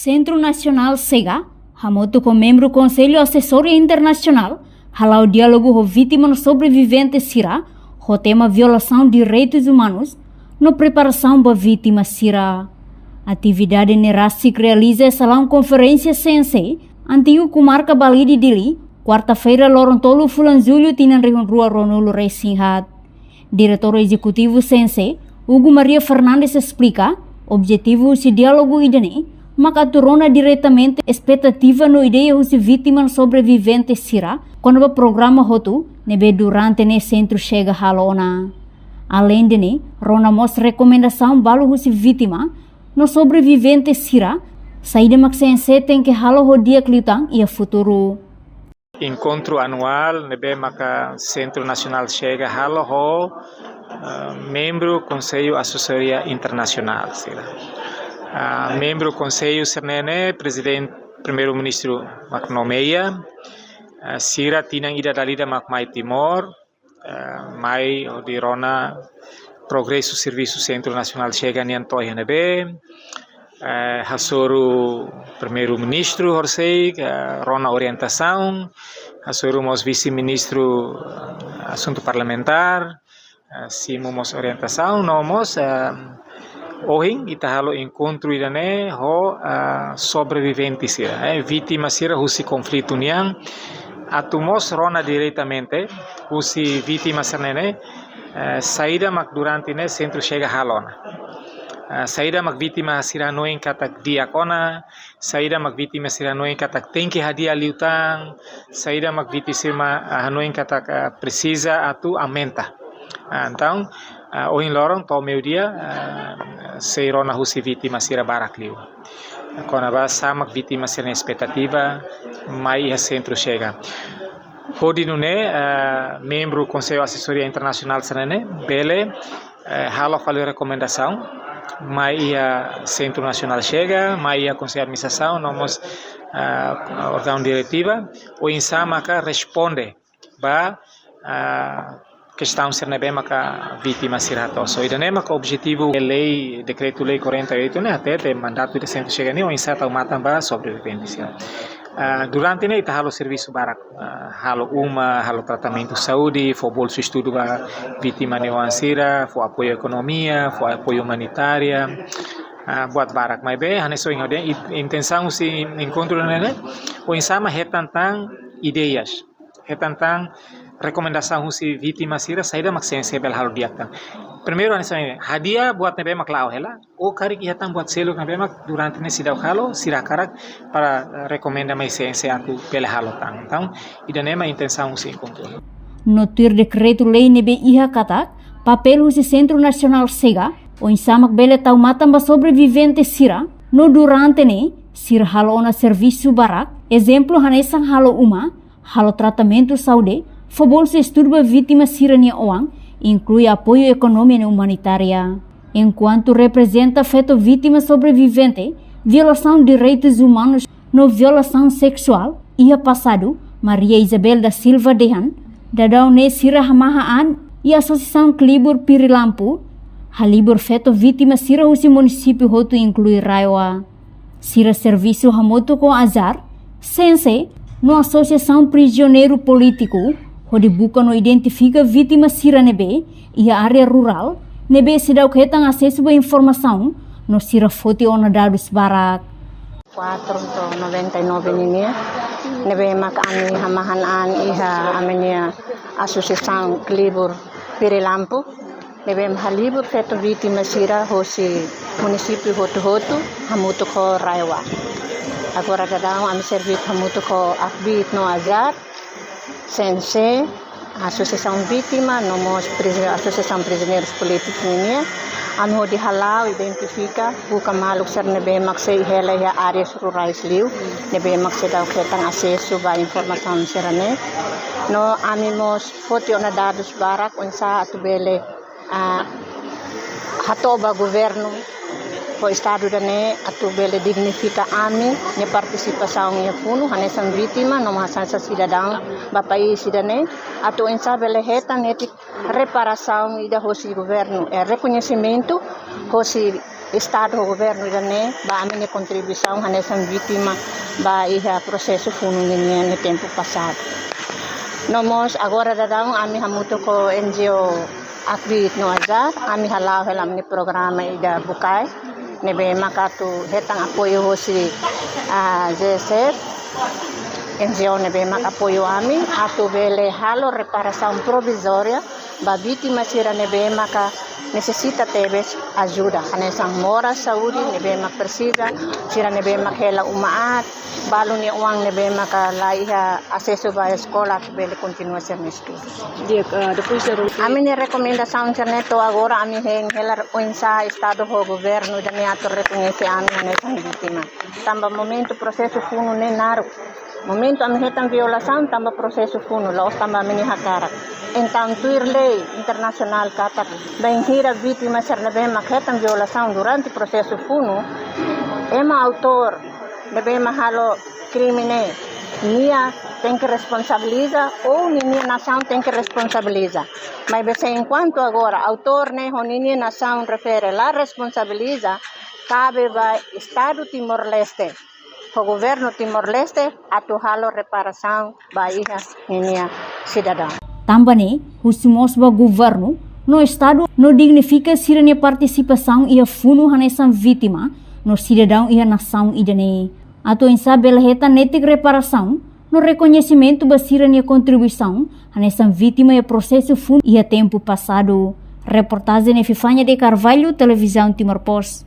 Centro Nacional SEGA, hamoto com membro Conselho Assessoria Internacional, halau diálogo com vítimas sobreviventes Sira, o tema violação de direitos humanos, no preparação para vítimas Sira. Atividade Nerasic realiza essa conferência CNC, antigo comarca Bali de Dili, quarta-feira Lorontolo Fulanzulho tinan rua Ronolo Resinhat. Diretor Executivo CNC, Hugo Maria Fernandes explica, objetivo de diálogo idane, macaturona diretamente expectativa no ideia dos vítimas sobreviventes Sira, quando o programa Hotu, nebe durante ne centro chega halona. Além de ne, Rona mostra recomendação balo os vítima, no sobreviventes Sira, saída maxense tem que halo o dia clitang e a futuro. Encontro anual, nebe maca Centro Nacional chega halo ho, membro Conselho Assessoria Internacional Sira. Membro Conselho Sernene, Presidente, Primeiro-Ministro Macnomeia, Sira tinang ida dalida Macmai Timor, Mai di Rona Progresso Serviço Centro Nacional chega niantoi hanebe, Hasoro Primeiro-Ministro Horsei, Rona Orientação, Hasoro mos Vice-Ministro Assunto Parlamentar, Simo mos Orientação, nomos Ohing itahalo encontro idane ho sobreviventes sira, vítimas sira husi conflito niang atumos rona diretamente husi vítimas sernene saída mak durante ne centro chega halona saída mak vítima sira noen katak diakona saída mak vítima sira noen katak tenki hadia liutang saída mak vítima noen katak precisa atu aumenta então hoje lorong to meu dia se rona husi vítima sira barak liu quando vai samak vítima sira expectativa mai a centro chega pode nune membro Conselho Assessoria Internacional serene bele halo falo recomendação mai a Centro Nacional chega mai a Conselho de Administração nomos órgão diretiva o insama ka responde ba questão ser nebe maka vítima sirato so idane maka objetivo lei decreto lei 48 né até de mandato de centro chega nem o insata matan ba sobreviventes durante ne halo serviço barak halo halo tratamento de saúde for bolso estudo ba vítima neoansira for apoio economia for apoio humanitária buat barak mai be hane so ingode intenção se encontro né o insama retantang ideias retantang recomendação husi vítima sira saída mak sensibel halo diaktan primeiro anisanya hadia buat nebe mak lao hela o kari kihatang buat selo nebe mak durante ne sidau halo sira karak para recomenda mai sense aku pele halo tang então idane ma intenção husi encontro no tir decreto lei nebe iha katak papel husi Centro Nacional SEGA o insamak bele tau matamba sobrevivente sira no durante ne sira halo na serviço barak exemplo hanesang halo halo tratamento saúde Bolsa estudo vítimas sirania oang inclui apoio econômico e humanitária. Enquanto representa afeto vítima sobrevivente, violação de direitos humanos no violação sexual, ia passado Maria Isabel da Silva Dehan, da Daune Sira Hamahaan e Associação Clibur Pirilampu, halibur feto vítima sira usi município hotu inclui Raiwa. Sira serviço hamoto com azar, sense, no Associação Prisioneiro Político, onde buka no identifica vítima sira nebe e a área rural, nebe se dá o que tem acesso a informação no sira foto ou dados barak. 499 niya, nebe mak ami hamahanan iha amenia Associação Clibur Pirilampu, nebe halibur feto vítima sira hosi município hotu hamuto ko Raiwa. Agora dadang ami serviço hamuto ko akbit no azar Sense, Associação Vítima, nomos Associação Prisioneiros Políticos niya, ano di halau identifica, buka maluk ser nebe makse ihela ya áreas rurais liu, nebe makse daw ketang acesso ba informação serane, no amimos foto na dados barak unsa atubele hatoba governo po estado dane atubele dignifica ami nya participação nya funo hanesan vítima no mahasan sa cidadão ba país sidane ato insa bele heta netik reparação ida hosi governo reconhecimento hosi Estado, o governo dane, ba a minha contribuição nessa vítima, ba iha processo fundo no tempo passado. Nós agora dadão a minha muito com NGO akbit no azar, a minha lá no programa ida bukai, nebe makatu hetang apoio hosi a GSF, NGO nebe mak apoio ami, atu vele halo reparação provisória, ba vítima sira nebe maka necessita teves ajuda, nessa mora saúde nebe mak precisa, sira nebe mak hela umaat, balo ni uang nebe maka laiha acesso à escola que vele continua ser no estudos. A minha recomendação neto agora a minha hela uinsa estado ho governo da minha to reconhece a minha nessa vítima. Tamba momento processo funo nenaro. Momento a minha violação tamba processo funo, los tamba minha hakara. Então tuir lei internacional kata bem hira vítima ser nebe mak hetan violação durante processo funo, ema autor nebe mahalo crimine nia tem que responsabilizar ou minha nação tem que responsabilizar. Mas você enquanto agora autor ne minha nação refere lá responsabiliza, cabe vai Estado Timor-Leste, o governo Timor-Leste atuhalo reparação vai minha cidadão. Também, o simosba governo no Estado não dignifica sirene participação e a fundo nessa vítima no cidadão e a nação idane. Ato em saber heta netic reparação no reconhecimento da sirene contribuição nessa vítima e processo fundo e a tempo passado. Reportagem de Fifanya de Carvalho, Televisão Timor Post.